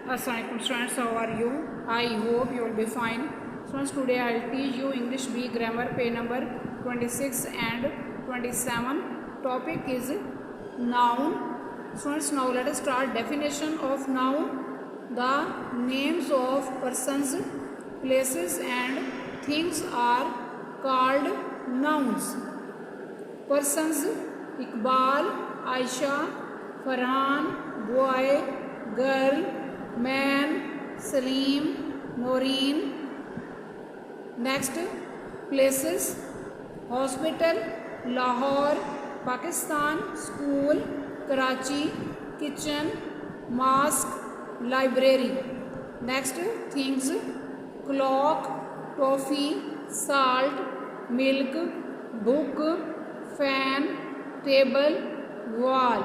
Assalamualaikum students, how are you? I hope you will be fine. Students, today I will teach you English B grammar page number 26 and 27. Topic is noun. Students, now let us start definition of noun. The names of persons, places and things are called nouns. Persons: Iqbal, Aisha, Farhan, boy, girl, man, Salim, Noreen. Next, places: hospital, Lahore, Pakistan, school, Karachi, kitchen, mosque, library. Next, things: clock, toffee, salt, milk, book, fan, table, wall.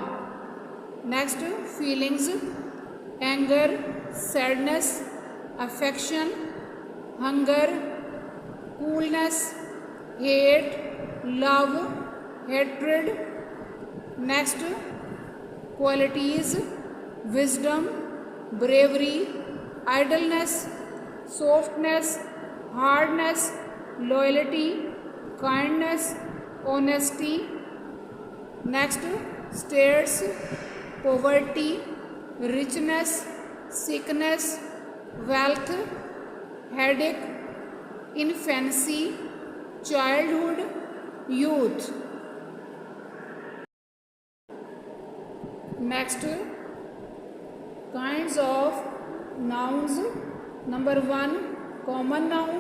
Next, feelings: anger, sadness, affection, hunger, coolness, hate, love, hatred. Next, qualities: wisdom, bravery, idleness, softness, hardness, loyalty, kindness, honesty. Next, states: poverty, richness, sickness, wealth, headache, infancy, childhood, youth. Next, kinds of nouns. Number 1, common noun.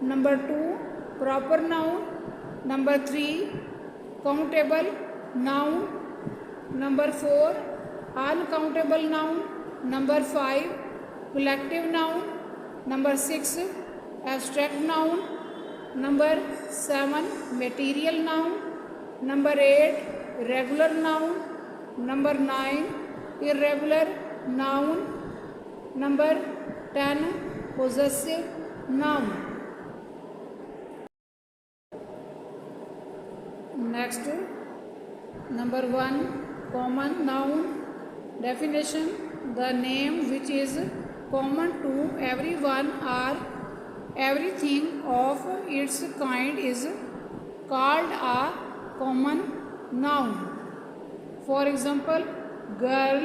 Number 2, proper noun. Number 3, countable noun. Number 4, uncountable noun. Number 5, collective noun. Number 6, abstract noun. Number 7, material noun. Number 8, regular noun. Number 9, irregular noun. Number 10, possessive noun. Next, number 1, common noun. Definition: the name which is common to everyone or everything of its kind is called a common noun. For example, girl,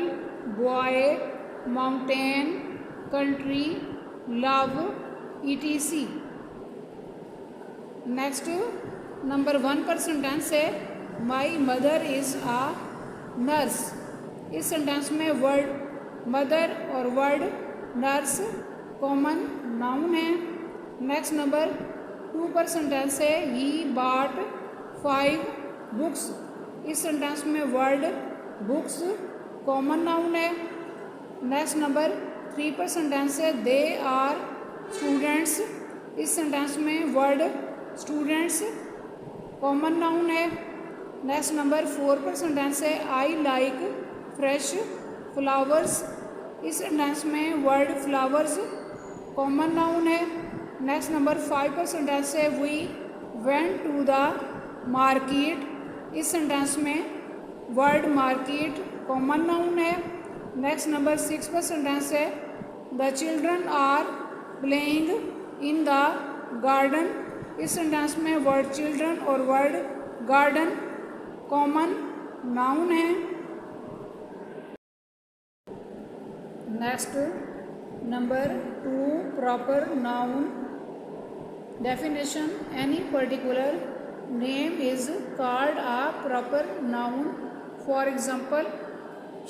boy, mountain, country, love, etc. Next, number 1 पर sentence है my mother is a nurse. इस sentence में word mother और word nurse common noun है. Next, number 2 पर sentence है he bought 5 books. इस sentence में वर्ड बुक्स कॉमन नाउन है. नेक्स्ट, नंबर 3 पर सेंटेंस है दे आर स्टूडेंट्स. इस सेंटेंस में वर्ड स्टूडेंट्स कॉमन नाउन है. नेक्स्ट, नंबर 4 पर सेंटेंस है आई लाइक फ्रेश फ्लावर्स. इस सेंटेंस में वर्ड फ्लावर्स कॉमन नाउन है. नेक्स्ट, नंबर 5 पर सेंटेंस है we went to the market. इस सेंटेंस में वर्ड मार्केट कॉमन नाउन है. नेक्स्ट, नंबर 6 पर सेंटेंस है the children are playing in the garden. इस सेंटेंस में वर्ड चिल्ड्रन और वर्ड गार्डन कॉमन नाउन है. Next, number 2, proper noun. Definition: any particular name is called a proper noun. For example,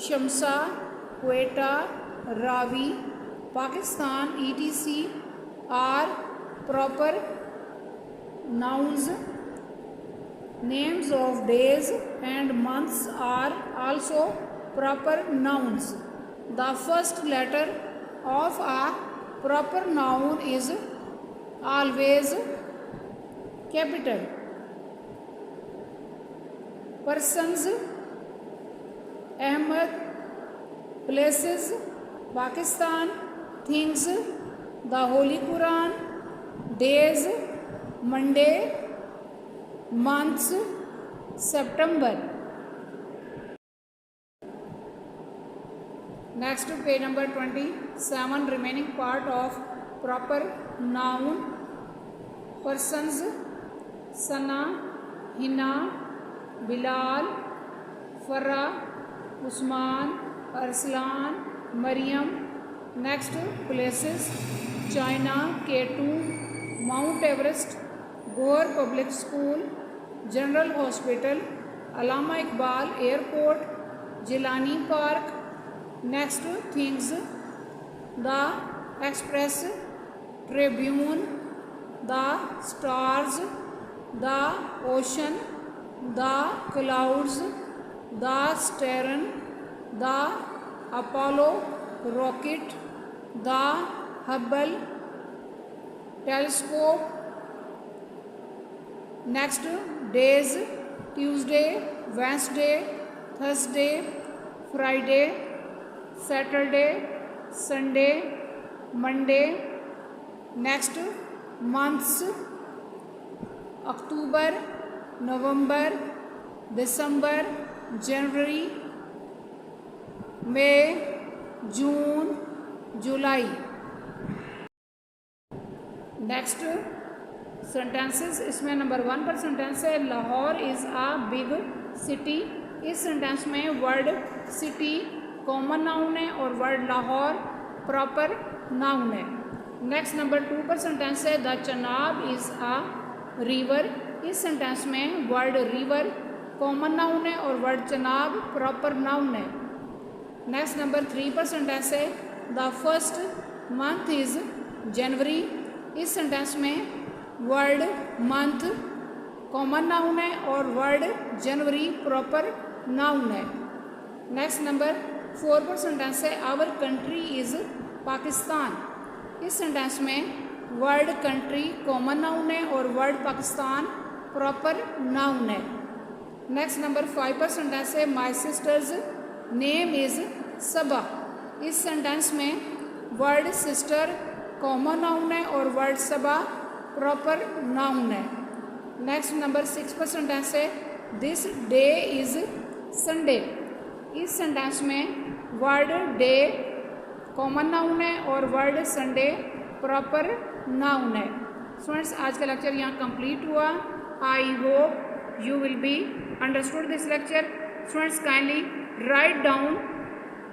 Shamsa, Quetta, Ravi, Pakistan, etc. Are proper nouns. Names of days and months are also proper nouns. The first letter of a proper noun is always capital. Persons: Ahmed, places: Pakistan, things: the Holy Quran, days: Monday, months: September. Next page number 27, remaining part of proper noun. Persons: Sana, Hina, Bilal, Farah, Usman, Arslan, Mariam. Next places: China, K2, Mount Everest, Goa Public School, General Hospital, Allama Iqbal Airport, Jilani Park. Next things: the Express, Tribune, the stars, the ocean, the clouds, the stern, the Apollo rocket, the Hubble telescope. Next days: Tuesday, Wednesday, Thursday, Friday, Saturday, Sunday, Monday. Next months: October, November, December, January, May, June, July. Next sentences, इसमें number 1 पर sentence है Lahore is a big city. इस sentence में word city common noun है और word Lahore proper noun है। Next number 2 पर sentence है the Chenab is a river. इस सेंटेंस में वर्ड रिवर कॉमन नाउन है और वर्ड चनाब प्रॉपर नाउन है। नेक्स्ट नंबर 3 पर सेंटेंस है the first month is January. इस सेंटेंस में वर्ड मंथ कॉमन नाउन है और वर्ड जनवरी प्रॉपर नाउन है। नेक्स्ट नंबर 4 पर सेंटेंस है आवर कंट्री इज़ पाकिस्तान। इस सेंटेंस में वर्ड कंट्री कॉमन नाउन है और वर्ड पाकिस्तान प्रॉपर नाउन है। नेक्स्ट नंबर 5 पर सेंटेंस है माई सिस्टर्स नेम इज़ सबा। इस सेंटेंस में वर्ड सिस्टर कॉमन नाउन है और वर्ड सबा प्रॉपर नाउन है। नेक्स्ट नंबर 6 पर सेंटेंस है दिस डे इज़ संडे। इस सेंटेंस में वर्ड डे कॉमन नाउन है और वर्ड संडे प्रॉपर नाउन है। स्टूडेंट्स, आज का लेक्चर यहाँ कंप्लीट हुआ। I hope you will be understood this lecture. Students, kindly write down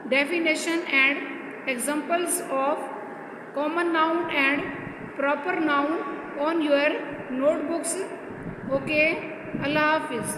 definition and examples of common noun and proper noun on your notebooks. Okay, Allah Hafiz.